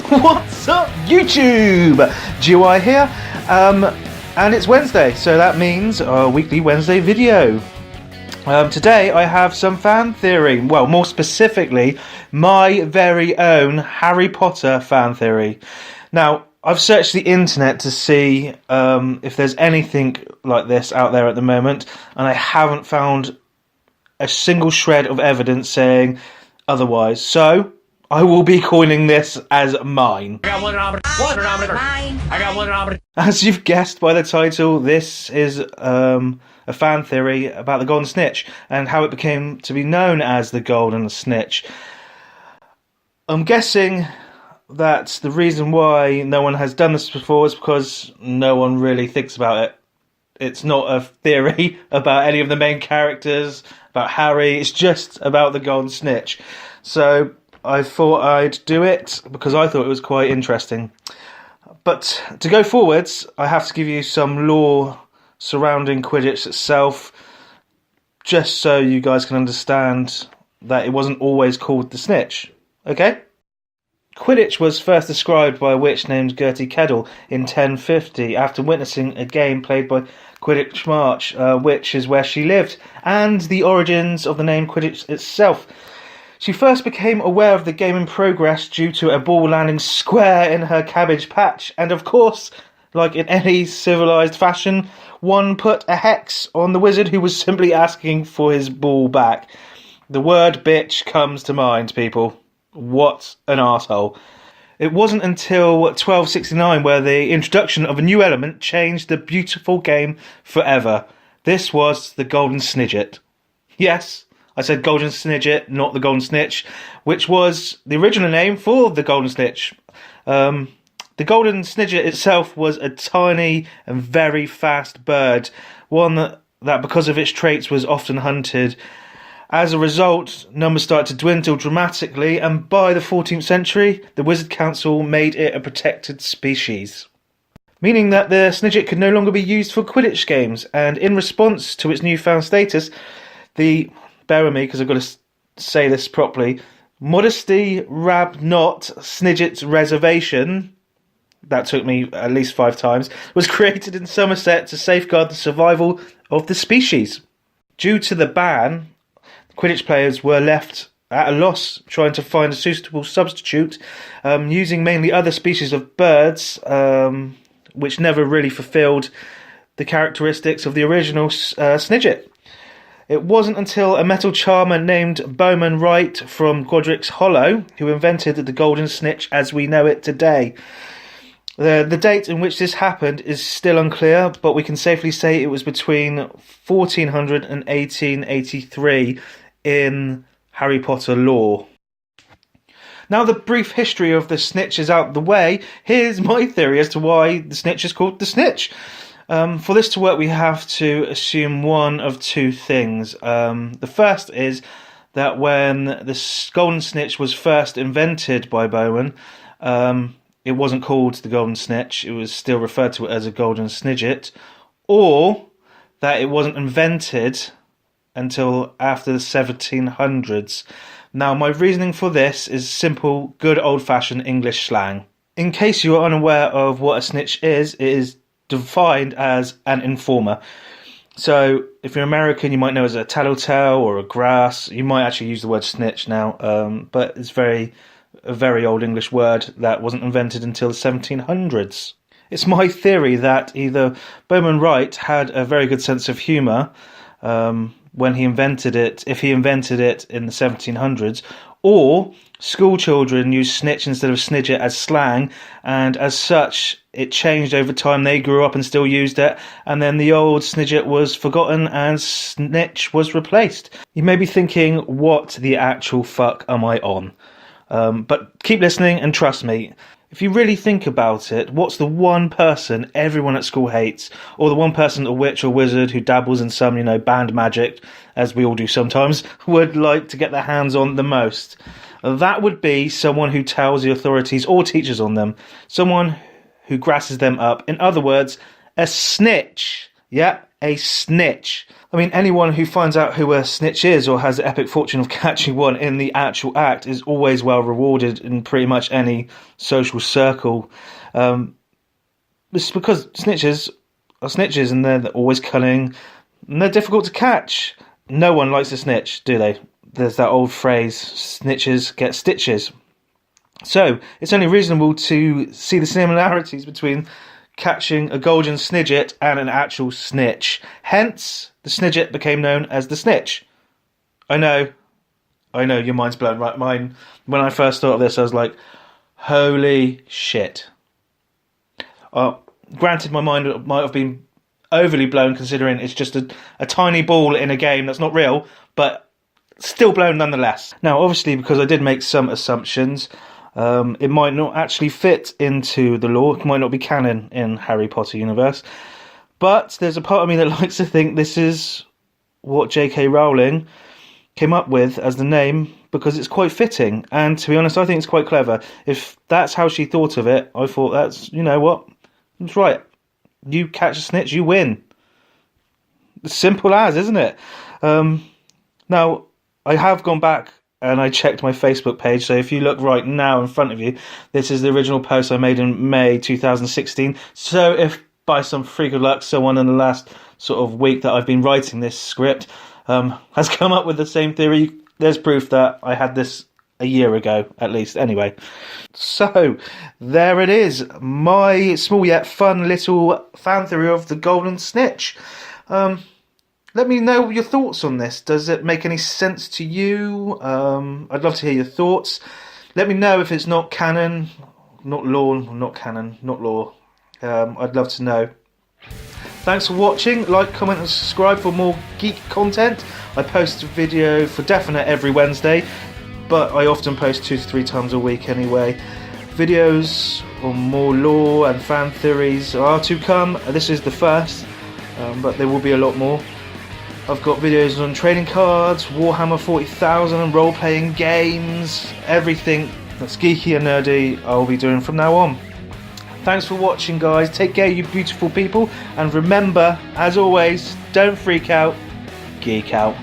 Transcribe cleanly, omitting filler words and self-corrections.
What's up, YouTube? GOI here, and it's Wednesday, so that means our weekly Wednesday video. Today I have some fan theory, well, more specifically, my very own Harry Potter fan theory. Now, I've searched the internet to see if there's anything like this out there at the moment, and I haven't found a single shred of evidence saying otherwise, so I will be coining this as mine. As you've guessed by the title, this is a fan theory about the Golden Snitch and how it became to be known as the Golden Snitch. I'm guessing that the reason why no one has done this before is because no one really thinks about it. It's not a theory about any of the main characters, about Harry, it's just about the Golden Snitch. So I thought I'd do it because I thought it was quite interesting. But to go forwards, I have to give you some lore surrounding Quidditch itself, just so you guys can understand that it wasn't always called the Snitch. Okay? Quidditch was first described by a witch named Gertie Keddle in 1050 after witnessing a game played by Quidditch March, which is where she lived, and the origins of the name Quidditch itself. She first became aware of the game in progress due to a ball landing square in her cabbage patch, and of course, like in any civilised fashion, one put a hex on the wizard who was simply asking for his ball back. The word bitch comes to mind, people. What an arsehole. It wasn't until 1269 where the introduction of a new element changed the beautiful game forever. This was the Golden Snidget. Yes, I said Golden Snidget, not the Golden Snitch, which was the original name for the Golden Snitch. The Golden Snidget itself was a tiny and very fast bird, one that because of its traits was often hunted. As a result, numbers started to dwindle dramatically, and by the 14th century, the Wizard Council made it a protected species, meaning that the Snidget could no longer be used for Quidditch games, and in response to its newfound status, bear with me because I've got to say this properly, Modesty Rab Not Snidget's Reservation, that took me at least 5 times, was created in Somerset to safeguard the survival of the species. Due to the ban, Quidditch players were left at a loss trying to find a suitable substitute, using mainly other species of birds, which never really fulfilled the characteristics of the original Snidget. It wasn't until a metal charmer named Bowman Wright from Godric's Hollow who invented the Golden Snitch as we know it today. The date in which this happened is still unclear, but we can safely say it was between 1400 and 1883 in Harry Potter lore. Now the brief history of the Snitch is out the way, here's my theory as to why the Snitch is called the Snitch. For this to work, we have to assume one of two things. The first is that when the Golden Snitch was first invented by Bowman, it wasn't called the Golden Snitch, it was still referred to as a Golden Snidget, or that it wasn't invented until after the 1700s. Now, my reasoning for this is simple, good old-fashioned English slang. In case you are unaware of what a snitch is, it is defined as an informer. So, if you're American, you might know it as a tattletale or a grass. You might actually use the word snitch now, but it's a very old English word that wasn't invented until the 1700s. It's my theory that either Bowman Wright had a very good sense of humour when he invented it, if he invented it in the 1700s, or school children used snitch instead of snidget as slang, and as such it changed over time. They grew up and still used it, and then the old snidget was forgotten and snitch was replaced. You may be thinking, what the actual fuck am I on? But keep listening and trust me, if you really think about it, what's the one person everyone at school hates, or the one person, a witch or wizard who dabbles in some, band magic, as we all do sometimes, would like to get their hands on the most? That would be someone who tells the authorities or teachers on them, someone who grasses them up. In other words, a snitch. Yeah, a snitch. I mean, anyone who finds out who a snitch is or has the epic fortune of catching one in the actual act is always well rewarded in pretty much any social circle. It's because snitches are snitches, and they're always cunning, and they're difficult to catch. No one likes a snitch, do they? There's that old phrase, snitches get stitches. So, it's only reasonable to see the similarities between catching a golden snidget and an actual snitch. Hence, the snidget became known as the snitch. I know, your mind's blown. Right, mine. When I first thought of this, I was like, holy shit. Granted, my mind might have been overly blown considering it's just a tiny ball in a game that's not real, but still blown nonetheless. Now, obviously, because I did make some assumptions, it might not actually fit into the lore. It might not be canon in Harry Potter universe. But there's a part of me that likes to think this is what J.K. Rowling came up with as the name, because it's quite fitting. And to be honest, I think it's quite clever. If that's how she thought of it, I thought that's, you know what, that's right. You catch a snitch, you win. Simple as, isn't it? Now, I have gone back and I checked my Facebook page, so if you look right now in front of you, this is the original post I made in May 2016. So if by some freak of luck someone in the last sort of week that I've been writing this script has come up with the same theory, there's proof that I had this a year ago, at least. Anyway, so there it is, my small yet fun little fan theory of the Golden Snitch. Let me know your thoughts on this. Does it make any sense to you? I'd love to hear your thoughts. Let me know if it's not canon, not law, not canon, not law. I'd love to know. Thanks for watching. Like, comment and subscribe for more geek content. I post a video for definite every Wednesday, but I often post 2 to 3 times a week anyway. Videos on more lore and fan theories are to come. This is the first, but there will be a lot more. I've got videos on trading cards, Warhammer 40,000 and role-playing games. Everything that's geeky and nerdy I'll be doing from now on. Thanks for watching, guys. Take care, you beautiful people. And remember, as always, don't freak out, geek out.